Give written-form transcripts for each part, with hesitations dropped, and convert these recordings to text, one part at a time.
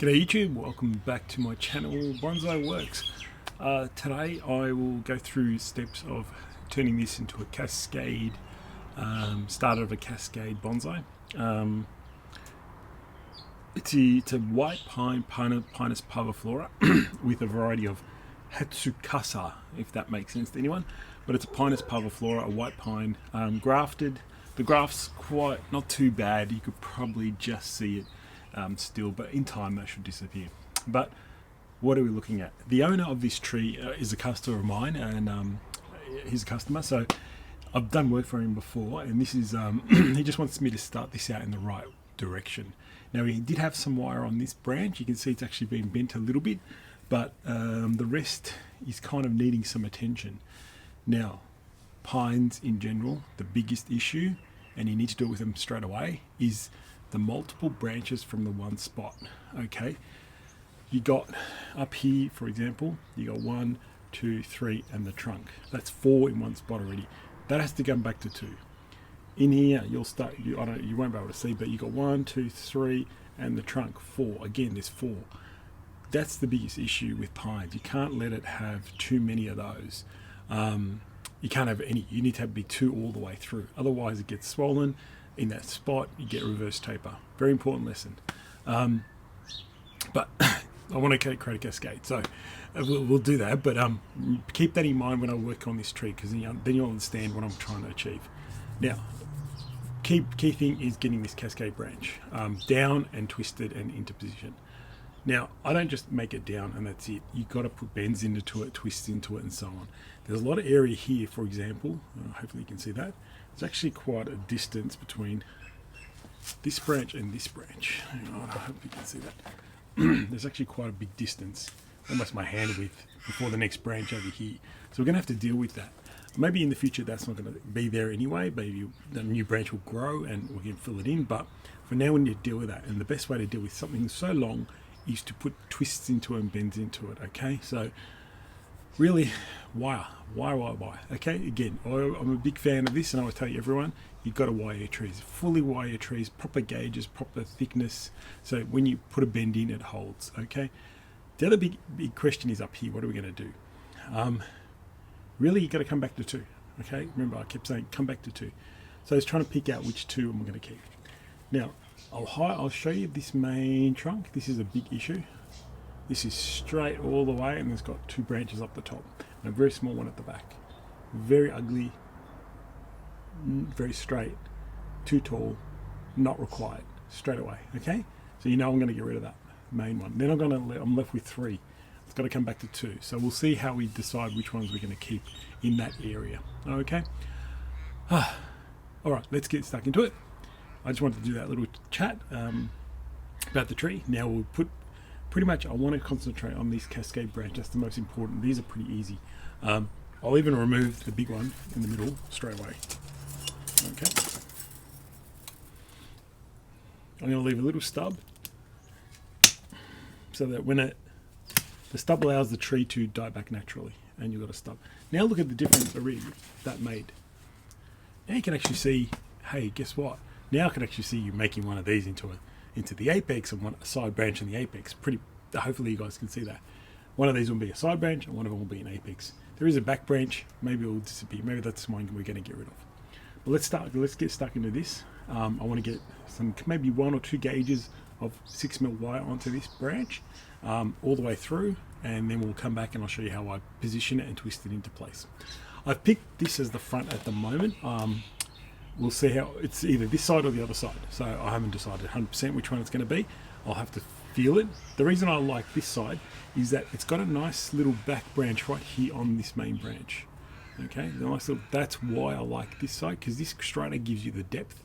G'day YouTube, welcome back to my channel Bonsai Works. Today I will go through steps of turning this into a cascade, start of a cascade bonsai. It's a white pine, Pinus parviflora, with a variety of Hatsukasa, if that makes sense to anyone. But it's a Pinus parviflora, a white pine, grafted. The graft's quite not too bad, you could probably just see it still, but in time that should disappear. But what are we looking at? The owner of this tree is a customer of mine, and he's a customer, so I've done work for him before, and this is he just wants me to start this out in the right direction. Now, he did have some wire on this branch. You can see it's actually been bent a little bit, but the rest is kind of needing some attention. Now, pines in general, the biggest issue, and you need to do it with them straight away, is the multiple branches from the one spot. Okay, you got up here, for example, you got 1, 2, 3, and the trunk. That's 4 in one spot already. That has to come back to 2. In here, you'll start. You won't be able to see, but you got 1, 2, 3, and the trunk 4. Again, there's 4. That's the biggest issue with pines. You can't let it have too many of those. You can't have any. You need to be 2 all the way through. Otherwise, it gets swollen. In that spot, you get reverse taper. Very important lesson. But I want to create a cascade, so we'll do that. But keep that in mind when I work on this tree, because then you'll understand what I'm trying to achieve. Now, key thing is getting this cascade branch down and twisted and into position. Now, I don't just make it down and that's it. You've got to put bends into it, twists into it, and so on. There's a lot of area here, for example. Hopefully you can see that. There's actually quite a distance between this branch and this branch. Hang on, I hope you can see that. There's actually quite a big distance, almost my hand width, before the next branch over here. So we're going to have to deal with that. Maybe in the future that's not going to be there anyway. Maybe the new branch will grow and we can fill it in. But for now, we need to deal with that. And the best way to deal with something so long is to put twists into it and bends into it. Okay, so really, wire. Okay, again, I'm a big fan of this, and I always tell you, everyone, you've got to wire your trees, fully wire your trees, proper gauges, proper thickness, so when you put a bend in, it holds. Okay, the other big question is up here. What are we going to do? Really, you've got to come back to 2. Okay, remember I kept saying come back to 2. So I was trying to pick out which 2 I'm going to keep. Now, I'll show you this main trunk. This is a big issue. This is straight all the way, and there's got 2 branches up the top and a very small one at the back. Very ugly, very straight, too tall, not required. Straight away, okay? So you know I'm going to get rid of that main one. Then I'm left with 3. It's got to come back to 2. So we'll see how we decide which ones we're going to keep in that area. Okay. All right, let's get stuck into it. I just wanted to do that little chat about the tree. Now we'll put. Pretty much I want to concentrate on this cascade branch. That's the most important. These are pretty easy. I'll even remove the big one in the middle straight away. Okay. I'm going to leave a little stub so that when the stub allows the tree to die back naturally, and you've got a stub. Now look at the difference already that made. Now you can actually see, hey, guess what? Now I can actually see you making one of these into the apex and a side branch in the apex. Hopefully you guys can see that. One of these will be a side branch and one of them will be an apex. There is a back branch, maybe it will disappear. Maybe that's one we're going to get rid of. But let's get stuck into this. I want to get maybe 1 or 2 gauges of 6mm wire onto this branch, all the way through, and then we'll come back and I'll show you how I position it and twist it into place. I've picked this as the front at the moment. We'll see how it's either this side or the other side. So I haven't decided 100% which one it's going to be. I'll have to feel it. The reason I like this side is that it's got a nice little back branch right here on this main branch. Okay, that's why I like this side, because this strata gives you the depth.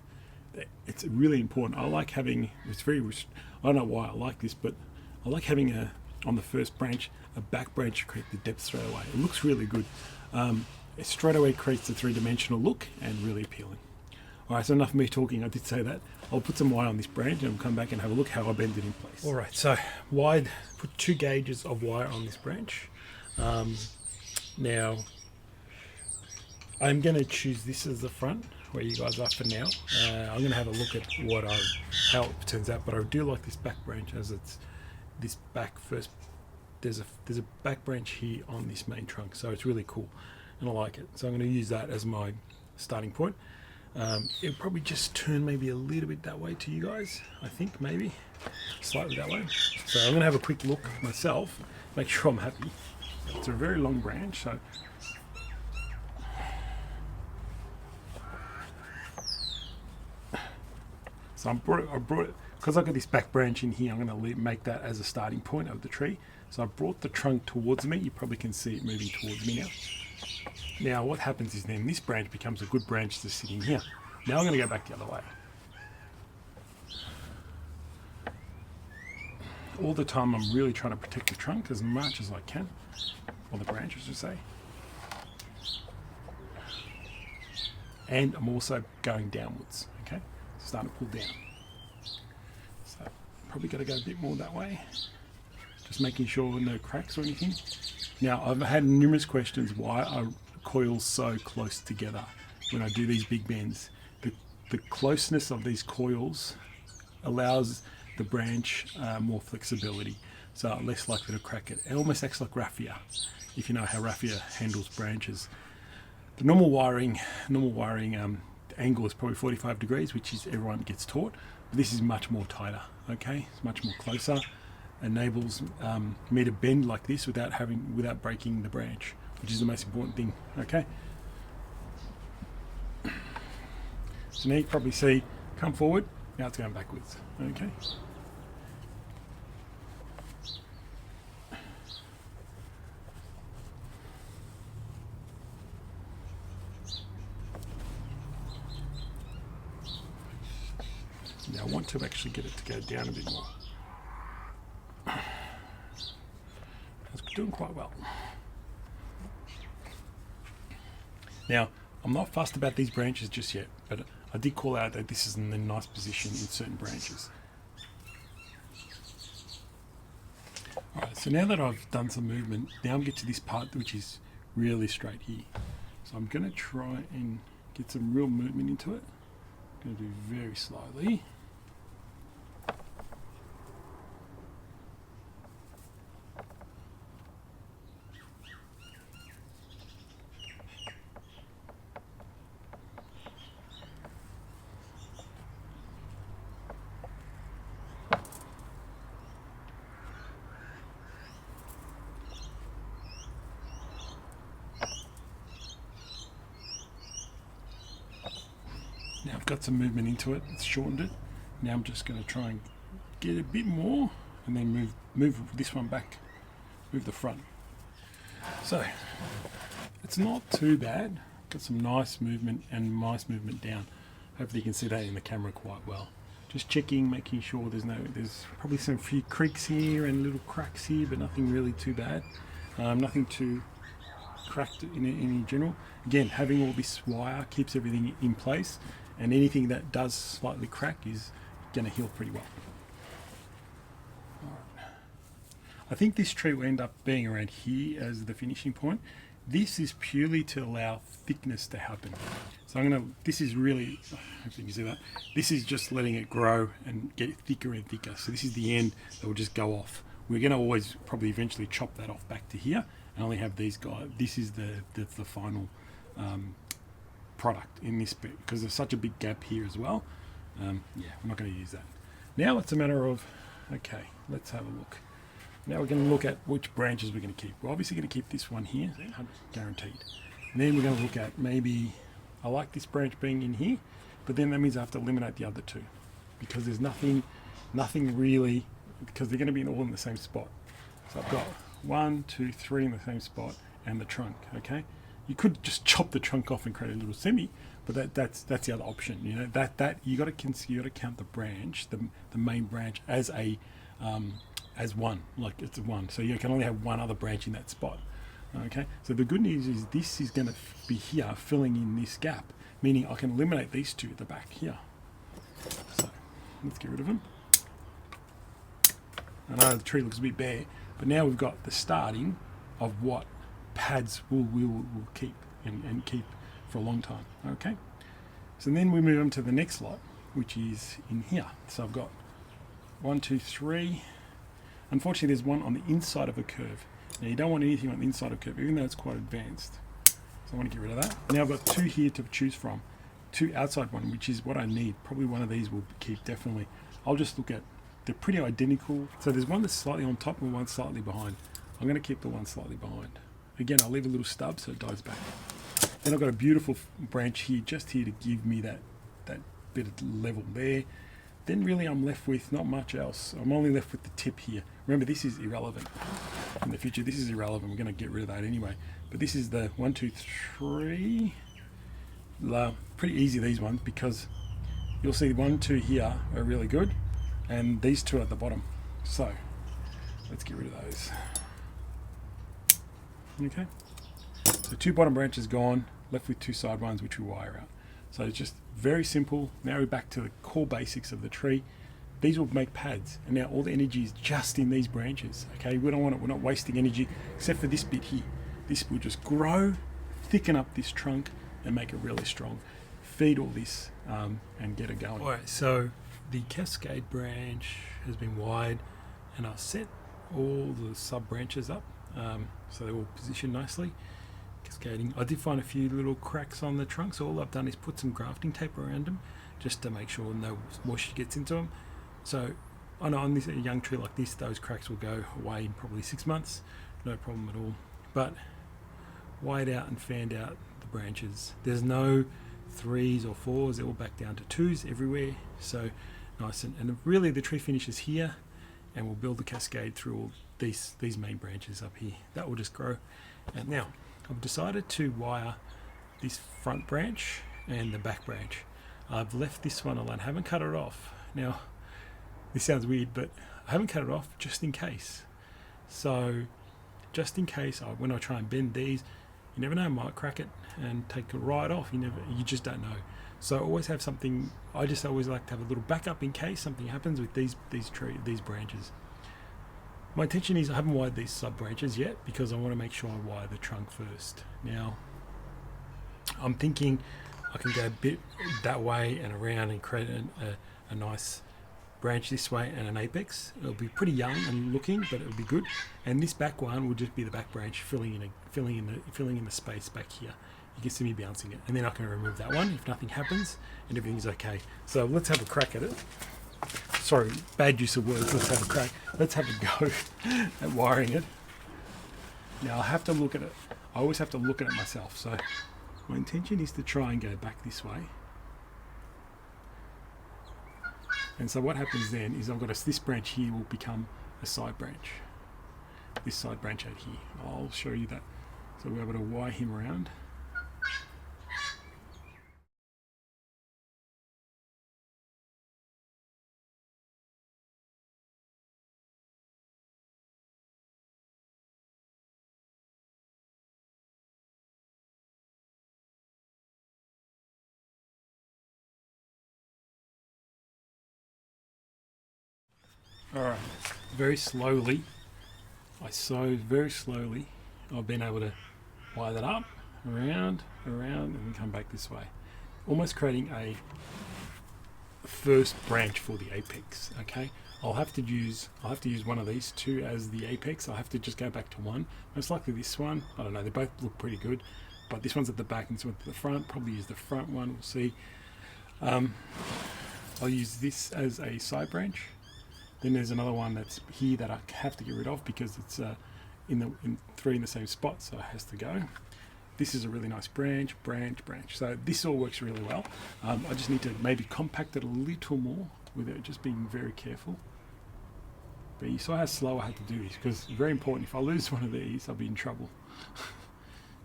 It's really important. I like having, I don't know why I like this, but I like having on the first branch, a back branch to create the depth straight away. It looks really good. It straight away creates the 3-dimensional look and really appealing. Alright, so enough of me talking, I did say that. I'll put some wire on this branch and we'll come back and have a look how I bend it in place. Alright, so put 2 gauges of wire on this branch. Now, I'm going to choose this as the front, where you guys are for now. I'm going to have a look at how it turns out, but I do like this back branch as it's this back first. There's a back branch here on this main trunk, so it's really cool, and I like it. So I'm going to use that as my starting point. It'll probably just turn maybe a little bit that way to you guys. I think maybe slightly that way. So I'm going to have a quick look myself, make sure I'm happy. It's a very long branch, so I brought it because I've got this back branch in here. I'm going to make that as a starting point of the tree. So I brought the trunk towards me. You probably can see it moving towards me now. Now what happens is then this branch becomes a good branch to sit in here. Now I'm going to go back the other way. All the time I'm really trying to protect the trunk as much as I can, or the branches to say. And I'm also going downwards, okay? Starting to pull down. So probably got to go a bit more that way. Just making sure no cracks or anything. Now I've had numerous questions why I coil so close together when I do these big bends. The closeness of these coils allows the branch more flexibility, so less likely to crack it. It almost acts like raffia, if you know how raffia handles branches. The normal wiring angle is probably 45 degrees, which is everyone gets taught. But this is much more tighter. Okay, it's much more closer. Enables me to bend like this without breaking the branch, which is the most important thing. Okay. So now you can probably see, come forward. Now it's going backwards. Okay. Now I want to actually get it to go down a bit more. It's doing quite well. Now, I'm not fussed about these branches just yet, but I did call out that this is in a nice position in certain branches. Alright, so now that I've done some movement, now I'm getting to this part which is really straight here. So I'm going to try and get some real movement into it. I'm going to do very slowly. Now I've got some movement into it, it's shortened it. Now I'm just going to try and get a bit more and then move this one back, move the front. So it's not too bad. Got some nice movement and nice movement down. Hopefully you can see that in the camera quite well. Just checking, making sure there's probably some few creaks here and little cracks here, but nothing really too bad. Nothing too cracked in general. Again, having all this wire keeps everything in place, and anything that does slightly crack is going to heal pretty well. Alright. I think this tree will end up being around here as the finishing point. This is purely to allow thickness to happen. So this is really, hopefully you can see that, this is just letting it grow and get thicker and thicker. So this is the end that will just go off. We're going to always probably eventually chop that off back to here and only have these guys. This is the final product in this bit, because there's such a big gap here as well. Yeah, I'm not going to use that. Now it's a matter of, okay, let's have a look. Now we're going to look at which branches we're going to keep. We're obviously going to keep this one here, guaranteed. And then we're going to look at maybe, I like this branch being in here, but then that means I have to eliminate the other two, because there's nothing really, because they're going to be all in the same spot. So I've got 1, 2, 3 in the same spot, and the trunk. Okay, you could just chop the trunk off and create a little semi, but that's the other option. You know, that you got to count the branch, the main branch as one, like it's a one. So you can only have one other branch in that spot. Okay, so the good news is this is going to be here filling in this gap, meaning I can eliminate these two at the back here. So let's get rid of them. I know the tree looks a bit bare, but now we've got the starting of what pads we'll keep and keep for a long time. Okay, so then we move on to the next lot, which is in here. So I've got 1, 2, 3. Unfortunately, there's one on the inside of a curve. Now you don't want anything on the inside of a curve, even though it's quite advanced. So I want to get rid of that. Now I've got two here to choose from. Two outside one, which is what I need. Probably one of these will keep, definitely. I'll just look at, they're pretty identical. So there's one that's slightly on top and one slightly behind. I'm going to keep the one slightly behind. Again, I'll leave a little stub so it dies back. Then I've got a beautiful branch here, just here to give me that bit of level there. Then really I'm left with not much else. I'm only left with the tip here. Remember, this is irrelevant. In the future, this is irrelevant. We're going to get rid of that anyway. But this is the 1, 2, 3. Pretty easy, these ones, because you'll see 1, 2 here are really good, and these two at the bottom. So let's get rid of those. Okay. So 2 bottom branches gone, left with 2 side ones, which we wire out. So it's just very simple. Now we're back to the core basics of the tree. These will make pads, and now all the energy is just in these branches. Okay, we don't want it. We're not wasting energy, except for this bit here. This will just grow, thicken up this trunk, and make it really strong. Feed all this and get it going. All right, so the cascade branch has been wired, and I've set all the sub branches up so they're all positioned nicely. Cascading. I did find a few little cracks on the trunk, so all I've done is put some grafting tape around them just to make sure no moisture gets into them. So I know on this, a young tree like this, those cracks will go away in probably 6 months, no problem at all. But wired out and fanned out the branches. There's no 3s or 4s, they're all back down to 2s everywhere. So nice, and really the tree finishes here, and we'll build the cascade through all these main branches up here. That will just grow. And now I've decided to wire this front branch and the back branch. I've left this one alone, I haven't cut it off. Now, this sounds weird, but I haven't cut it off just in case. So, just in case, when I try and bend these, you never know, I might crack it and take it right off. You just don't know. So I always have something. I just always like to have a little backup in case something happens with these branches. My intention is I haven't wired these sub branches yet because I want to make sure I wire the trunk first. Now, I'm thinking I can go a bit that way and around and create a nice branch this way and an apex. It'll be pretty young and looking, but it'll be good. And this back one will just be the back branch filling in the space back here. You can see me bouncing it, and then I can remove that one if nothing happens and everything's okay. So let's have a crack at it. Sorry, bad use of words. Let's have a crack. Let's have a go at wiring it. Now I have to look at it. I always have to look at it myself. So my intention is to try and go back this way. And so what happens then is I've got this branch here will become a side branch. This side branch out here. I'll show you that. So we're able to wire him around. Alright, very slowly, very slowly, I've been able to wire that up, around, and then come back this way. Almost creating a first branch for the apex, okay? I'll have to use one of these two as the apex. I'll have to just go back to one. Most likely this one, I don't know, they both look pretty good, but this one's at the back and this one's at the front. Probably use the front one, we'll see. I'll use this as a side branch. Then there's another one that's here that I have to get rid of because it's in three in the same spot, so it has to go. This is a really nice branch. So this all works really well. I just need to maybe compact it a little more without just being very careful. But you saw how slow I had to do this because it's very important. If I lose one of these, I'll be in trouble.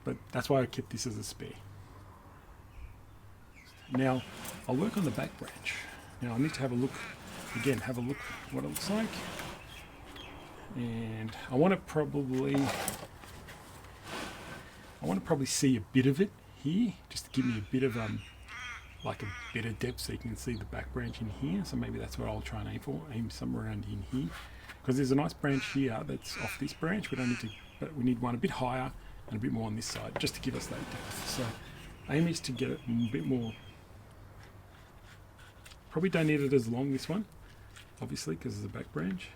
But that's why I kept this as a spare. Now, I'll work on the back branch. Now I need to have a look. Again, have a look what it looks like, and I want to probably see a bit of it here, just to give me a bit of like a bit of depth, so you can see the back branch in here. So maybe that's what I'll try and aim for, somewhere around in here, because there's a nice branch here that's off this branch. We don't need to, but we need one a bit higher and a bit more on this side, just to give us that depth. So aim is to get it a bit more. Probably don't need it as long, this one, obviously, because it's a back branch.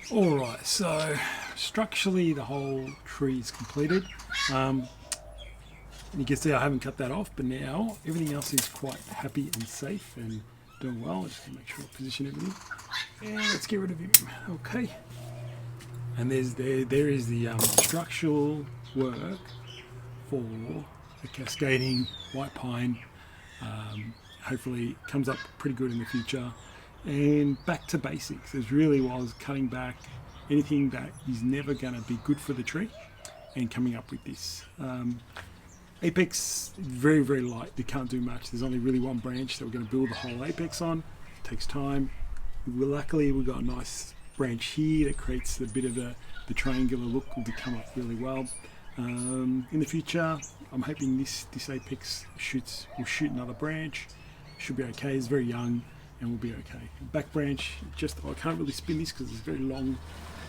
Alright, so structurally the whole tree is completed. And you can see I haven't cut that off, but now everything else is quite happy and safe and doing well. Just to make sure I position everything. And let's get rid of him. Okay. And there is the structural work for the cascading white pine. Hopefully it comes up pretty good in the future. And back to basics. It really was cutting back anything that is never going to be good for the tree and coming up with this. Apex, very, very light. They can't do much. There's only really one branch that we're going to build the whole apex on. It takes time. Luckily, we've got a nice branch here that creates a bit of the triangular look will come up really well. In the future, I'm hoping this apex will shoot another branch. Should be okay. It's very young and we'll be okay. Back branch, I can't really spin this because it's very long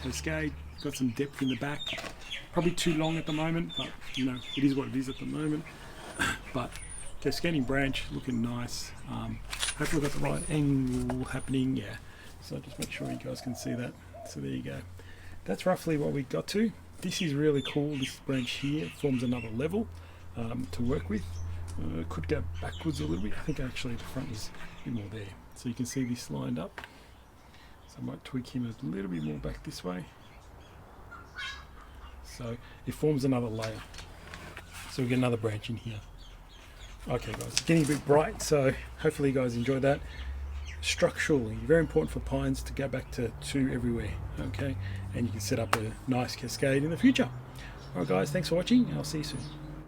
cascade. Got some depth in the back. Probably too long at the moment, but you know, it is what it is at the moment. But cascading branch looking nice. Hopefully we've got the right angle happening. Yeah. So just make sure you guys can see that. So there you go. That's roughly what we got to. This is really cool. This branch here forms another level to work with. Could go backwards a little bit. I think actually the front is a bit more there. So you can see this lined up. So I might tweak him a little bit more back this way. So it forms another layer. So we get another branch in here. Okay guys, it's getting a bit bright, so hopefully you guys enjoyed that. Structurally, very important for pines to go back to 2 everywhere, okay? And you can set up a nice cascade in the future. Alright guys, thanks for watching, and I'll see you soon.